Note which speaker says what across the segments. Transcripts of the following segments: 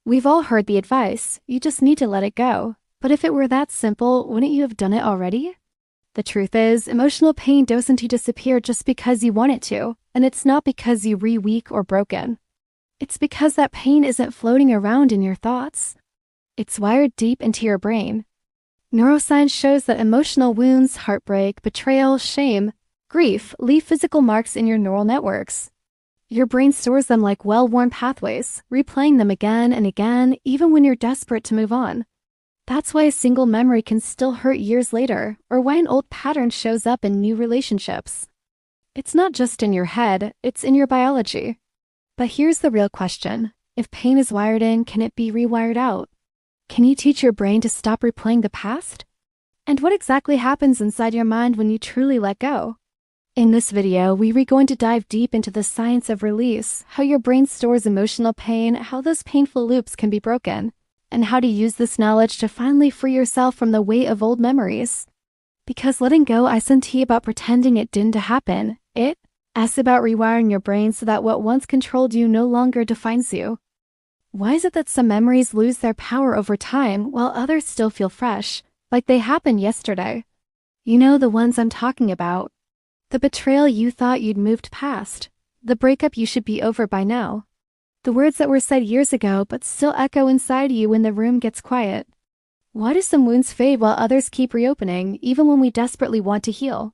Speaker 1: We've all heard the advice, you just need to let it go. But if it were that simple, wouldn't you have done it already? The truth is, emotional pain doesn't disappear just because you want it to, and it's not because you're weak or broken. It's because that pain isn't floating around in your thoughts. It's wired deep into your brain. Neuroscience shows that emotional wounds, heartbreak, betrayal, shame, grief leave physical marks in your neural networks. Your brain stores them like well-worn pathways, replaying them again and again, even when you're desperate to move on. That's why a single memory can still hurt years later, or why an old pattern shows up in new relationships. It's not just in your head, it's in your biology. But here's the real question. If pain is wired in, can it be rewired out? Can you teach your brain to stop replaying the past? And what exactly happens inside your mind when you truly let go? In this video, we're going to dive deep into the science of release, how your brain stores emotional pain, how those painful loops can be broken, and how to use this knowledge to finally free yourself from the weight of old memories. Because letting go isn't about pretending it didn't happen. It's about rewiring your brain so that what once controlled you no longer defines you. Why is it that some memories lose their power over time while others still feel fresh, like they happened yesterday? You know the ones I'm talking about. The betrayal you thought you'd moved past. The breakup you should be over by now. The words that were said years ago but still echo inside you when the room gets quiet. Why do some wounds fade while others keep reopening, even when we desperately want to heal?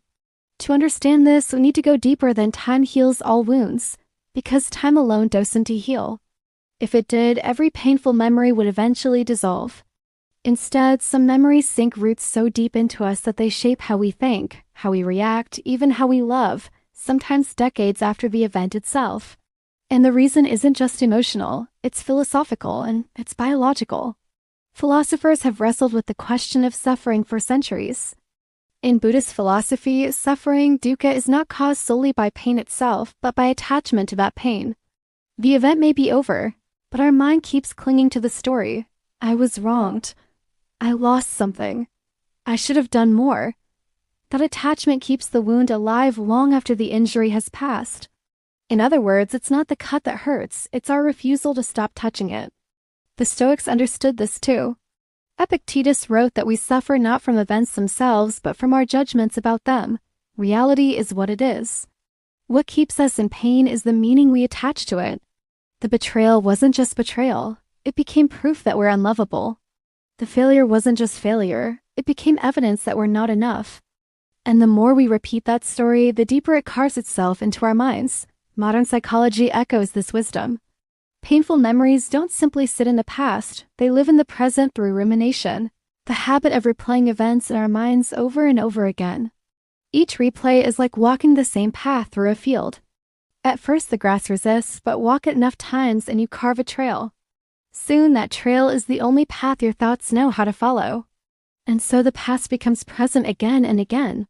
Speaker 1: To understand this, we need to go deeper than time heals all wounds, because time alone doesn't heal. If it did, every painful memory would eventually dissolve. Instead, some memories sink roots so deep into us that they shape how we think, how we react, even how we love, sometimes decades after the event itself. And the reason isn't just emotional, it's philosophical and it's biological. Philosophers have wrestled with the question of suffering for centuries. In Buddhist philosophy, suffering, dukkha, is not caused solely by pain itself, but by attachment to that pain. The event may be over, but our mind keeps clinging to the story. I was wronged. I lost something. I should have done more. That attachment keeps the wound alive long after the injury has passed. In other words, it's not the cut that hurts, it's our refusal to stop touching it. The Stoics understood this too. Epictetus wrote that we suffer not from events themselves, but from our judgments about them. Reality is what it is. What keeps us in pain is the meaning we attach to it. The betrayal wasn't just betrayal, it became proof that we're unlovable. The failure wasn't just failure, it became evidence that we're not enough. And the more we repeat that story, the deeper it carves itself into our minds. Modern psychology echoes this wisdom. Painful memories don't simply sit in the past, they live in the present through rumination, the habit of replaying events in our minds over and over again. Each replay is like walking the same path through a field. At first the grass resists, but walk it enough times and you carve a trail. Soon that trail is the only path your thoughts know how to follow. And so the past becomes present again and again.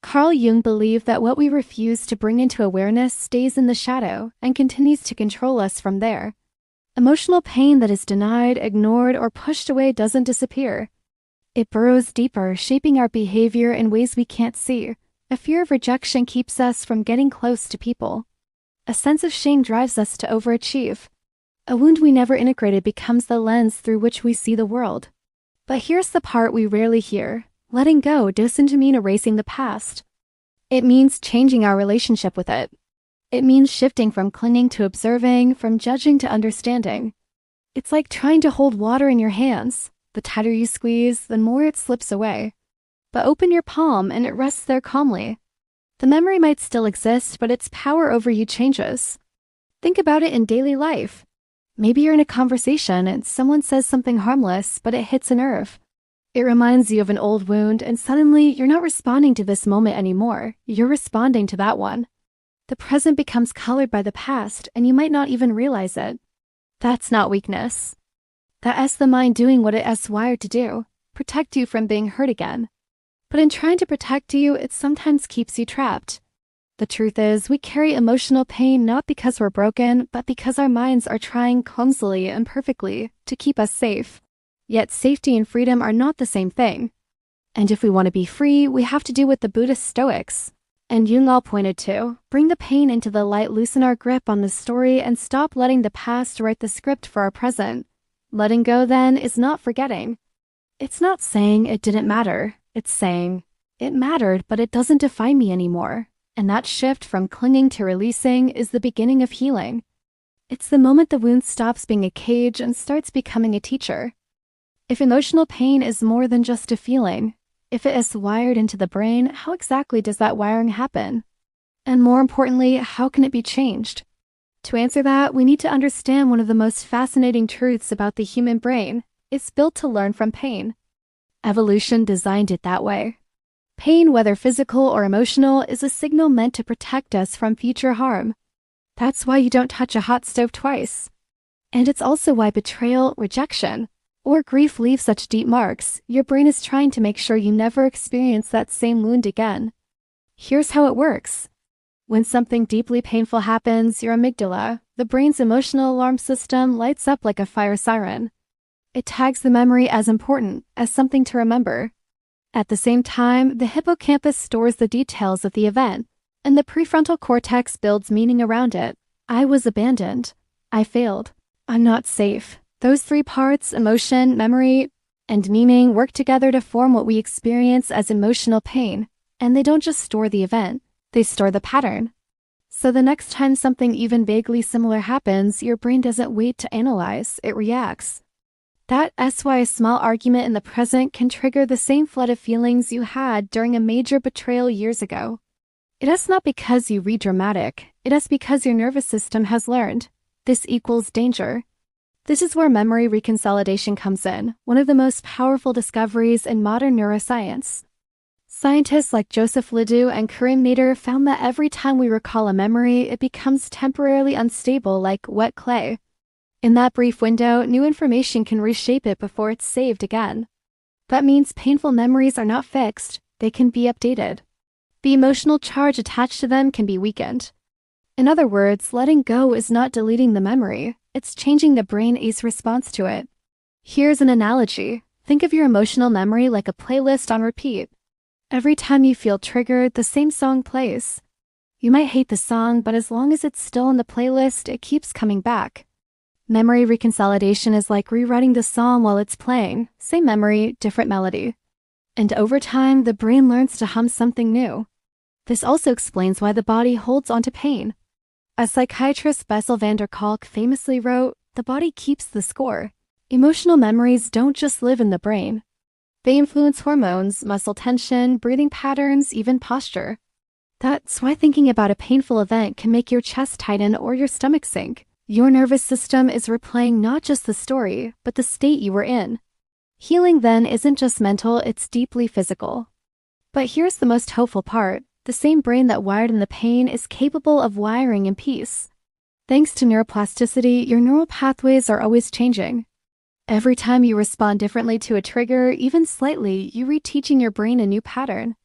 Speaker 1: Carl Jung believed that what we refuse to bring into awareness stays in the shadow and continues to control us from there. Emotional pain that is denied, ignored, or pushed away doesn't disappear. It burrows deeper, shaping our behavior in ways we can't see. A fear of rejection keeps us from getting close to people. A sense of shame drives us to overachieve. A wound we never integrated becomes the lens through which we see the world. But here's the part we rarely hear. Letting go doesn't mean erasing the past. It means changing our relationship with it. It means shifting from clinging to observing, from judging to understanding. It's like trying to hold water in your hands. The tighter you squeeze, the more it slips away. But open your palm and it rests there calmly. The memory might still exist, but its power over you changes. Think about it in daily life. Maybe you're in a conversation and someone says something harmless, but it hits a nerve. It reminds you of an old wound, and suddenly you're not responding to this moment anymore. You're responding to that one. The present becomes colored by the past, and you might not even realize it. That's not weakness. That's the mind doing what it is wired to do, protect you from being hurt again. But in trying to protect you, it sometimes keeps you trapped. The truth is, we carry emotional pain not because we're broken, but because our minds are trying clumsily and perfectly to keep us safe. Yet safety and freedom are not the same thing. And if we want to be free, we have to do what the Buddhist Stoics and Jung all pointed to: bring the pain into the light, loosen our grip on the story, and stop letting the past write the script for our present. Letting go, then, is not forgetting. It's not saying it didn't matter. It's saying, it mattered, but it doesn't define me anymore. And that shift from clinging to releasing is the beginning of healing. It's the moment the wound stops being a cage and starts becoming a teacher. If emotional pain is more than just a feeling, if it is wired into the brain, how exactly does that wiring happen? And more importantly, how can it be changed? To answer that, we need to understand one of the most fascinating truths about the human brain. It's built to learn from pain. Evolution designed it that way. Pain, whether physical or emotional, is a signal meant to protect us from future harm. That's why you don't touch a hot stove twice. And it's also why betrayal, rejection, or grief leave such deep marks. Your brain is trying to make sure you never experience that same wound again. Here's how it works. When something deeply painful happens, your amygdala, the brain's emotional alarm system, lights up like a fire siren. It tags the memory as important, as something to remember. At the same time, the hippocampus stores the details of the event, and the prefrontal cortex builds meaning around it. I was abandoned. I failed. I'm not safe. Those three parts, emotion, memory, and meaning, work together to form what we experience as emotional pain. And they don't just store the event, they store the pattern. So the next time something even vaguely similar happens, your brain doesn't wait to analyze, it reacts. That's why a small argument in the present can trigger the same flood of feelings you had during a major betrayal years ago. It is not because you read dramatic, it is because your nervous system has learned. This equals danger. This is where memory reconsolidation comes in, one of the most powerful discoveries in modern neuroscience. Scientists like Joseph Ledoux and Karim Nader found that every time we recall a memory, it becomes temporarily unstable like wet clay. In that brief window, new information can reshape it before it's saved again. That means painful memories are not fixed, they can be updated. The emotional charge attached to them can be weakened. In other words, letting go is not deleting the memory, it's changing the brain's response to it. Here's an analogy. Think of your emotional memory like a playlist on repeat. Every time you feel triggered, the same song plays. You might hate the song, but as long as it's still on the playlist, it keeps coming back. Memory reconsolidation is like rewriting the song while it's playing. Same memory, different melody. And over time, the brain learns to hum something new. This also explains why the body holds onto pain. As psychiatrist Bessel van der Kolk famously wrote, the body keeps the score. Emotional memories don't just live in the brain. They influence hormones, muscle tension, breathing patterns, even posture. That's why thinking about a painful event can make your chest tighten or your stomach sink. Your nervous system is replaying not just the story, but the state you were in. Healing then isn't just mental, it's deeply physical. But here's the most hopeful part. The same brain that wired in the pain is capable of wiring in peace. Thanks to neuroplasticity, your neural pathways are always changing. Every time you respond differently to a trigger, even slightly, you're reteaching your brain a new pattern.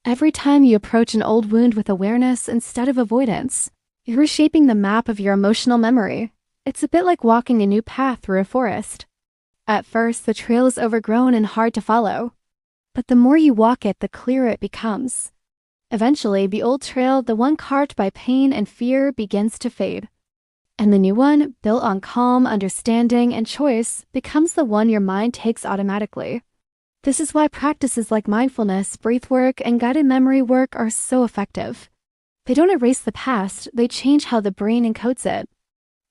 Speaker 1: Every time you approach an old wound with awareness instead of avoidance, you're reshaping the map of your emotional memory. It's a bit like walking a new path through a forest. At first, the trail is overgrown and hard to follow. But the more you walk it, the clearer it becomes. Eventually, the old trail, the one carved by pain and fear, begins to fade. And the new one, built on calm, understanding, and choice, becomes the one your mind takes automatically. This is why practices like mindfulness, breathwork, and guided memory work are so effective. They don't erase the past, they change how the brain encodes it.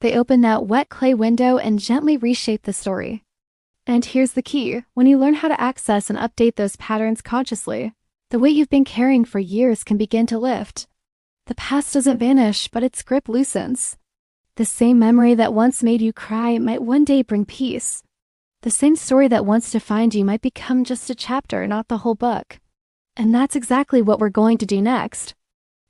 Speaker 1: They open that wet clay window and gently reshape the story. And here's the key. When you learn how to access and update those patterns consciously, the weight you've been carrying for years can begin to lift. The past doesn't vanish, but its grip loosens. The same memory that once made you cry might one day bring peace. The same story that once defined you might become just a chapter, not the whole book. And that's exactly what we're going to do next.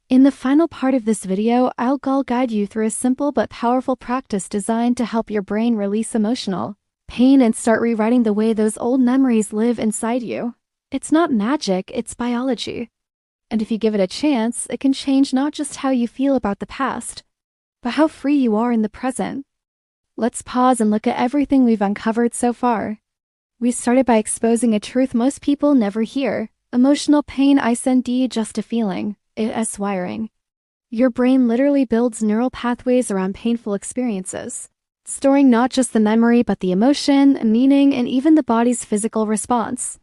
Speaker 1: In the final part of this video, I'll guide you through a simple but powerful practice designed to help your brain release emotional pain and start rewriting the way those old memories live inside you. It's not magic, it's biology. And if you give it a chance, it can change not just how you feel about the past, but how free you are in the present. Let's pause and look at everything we've uncovered so far. We started by exposing a truth most people never hear. Emotional pain isn't just a feeling, it's wiring. Your brain literally builds neural pathways around painful experiences. storing not just the memory but the emotion, meaning, and even the body's physical response.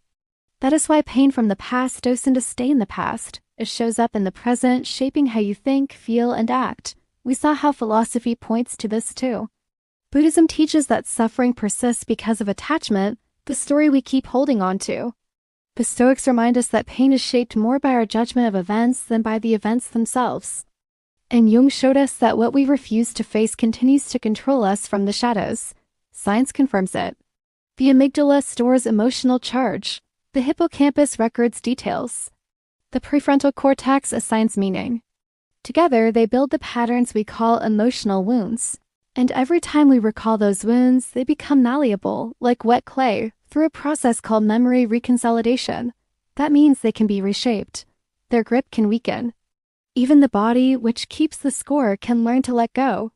Speaker 1: That is why pain from the past doesn't stay in the past. It shows up in the present, shaping how you think, feel, and act. We saw how philosophy points to this too. Buddhism teaches that suffering persists because of attachment, the story we keep holding on to. The Stoics remind us that pain is shaped more by our judgment of events than by the events themselves. And Jung showed us that what we refuse to face continues to control us from the shadows. Science confirms it. The amygdala stores emotional charge. The hippocampus records details. The prefrontal cortex assigns meaning. Together, they build the patterns we call emotional wounds. And every time we recall those wounds, they become malleable, like wet clay, through a process called memory reconsolidation. That means they can be reshaped. Their grip can weaken. Even the body, which keeps the score, can learn to let go.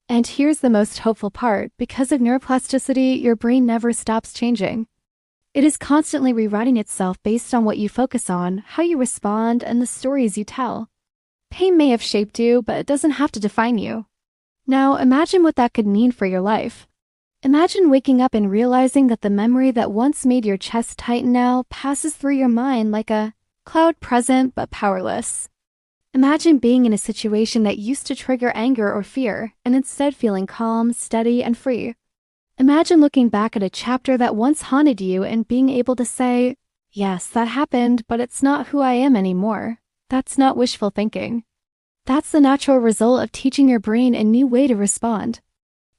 Speaker 1: And here's the most hopeful part. Because of neuroplasticity, your brain never stops changing. It is constantly rewriting itself based on what you focus on, how you respond, and the stories you tell. Pain may have shaped you, but it doesn't have to define you. Now, imagine what that could mean for your life. Imagine waking up and realizing that the memory that once made your chest tighten now passes through your mind like a cloud, present but powerless. Imagine being in a situation that used to trigger anger or fear, and instead feeling calm, steady, and free. Imagine looking back at a chapter that once haunted you and being able to say, yes, that happened, but it's not who I am anymore. That's not wishful thinking. That's the natural result of teaching your brain a new way to respond.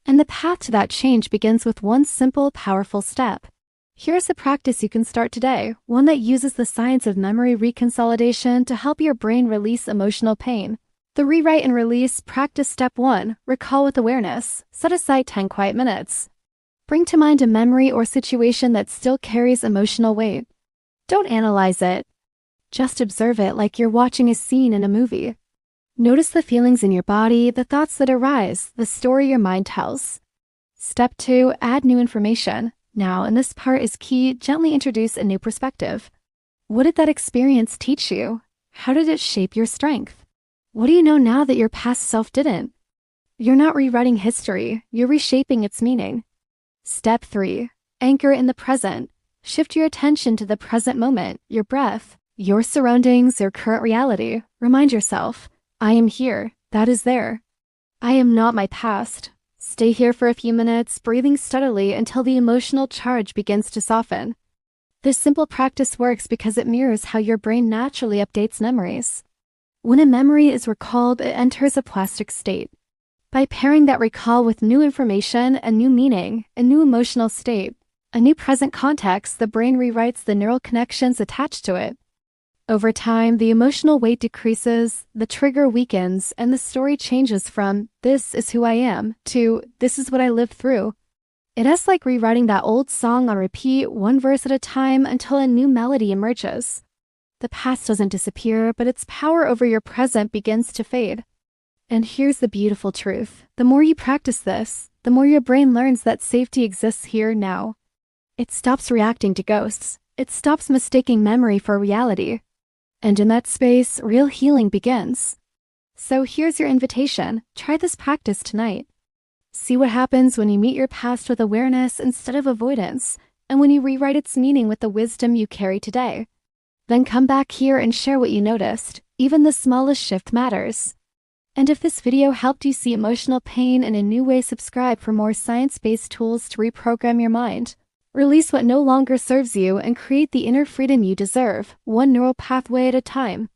Speaker 1: And the path to that change begins with one simple, powerful step. Here's a practice you can start today, one that uses the science of memory reconsolidation to help your brain release emotional pain. The Rewrite and Release Practice Step 1, Recall with Awareness. Set aside 10 quiet minutes. Bring to mind a memory or situation that still carries emotional weight. Don't analyze it. Just observe it like you're watching a scene in a movie. Notice the feelings in your body, the thoughts that arise, the story your mind tells. Step 2, add new information. Now, and this part is key, gently introduce a new perspective. What did that experience teach you? How did it shape your strength? What do you know now that your past self didn't? You're not rewriting history, you're reshaping its meaning. Step 3, anchor in the present. Shift your attention to the present moment, your breath, your surroundings, your current reality. Remind yourself, I am here, that is there. I am not my past. Stay here for a few minutes, breathing steadily until the emotional charge begins to soften. This simple practice works because it mirrors how your brain naturally updates memories. When a memory is recalled, it enters a plastic state. By pairing that recall with new information, a new meaning, a new emotional state, a new present context, the brain rewrites the neural connections attached to it. Over time, the emotional weight decreases, the trigger weakens, and the story changes from, this is who I am, to, this is what I lived through. It is like rewriting that old song on repeat, one verse at a time, until a new melody emerges. The past doesn't disappear, but its power over your present begins to fade. And here's the beautiful truth. The more you practice this, the more your brain learns that safety exists here now. It stops reacting to ghosts. It stops mistaking memory for reality. And in that space, real healing begins. So here's your invitation. Try this practice tonight. See what happens when you meet your past with awareness instead of avoidance, and when you rewrite its meaning with the wisdom you carry today. Then come back here and share what you noticed. Even the smallest shift matters. And if this video helped you see emotional pain in a new way, subscribe for more science-based tools to reprogram your mind. Release what no longer serves you and create the inner freedom you deserve, one neural pathway at a time.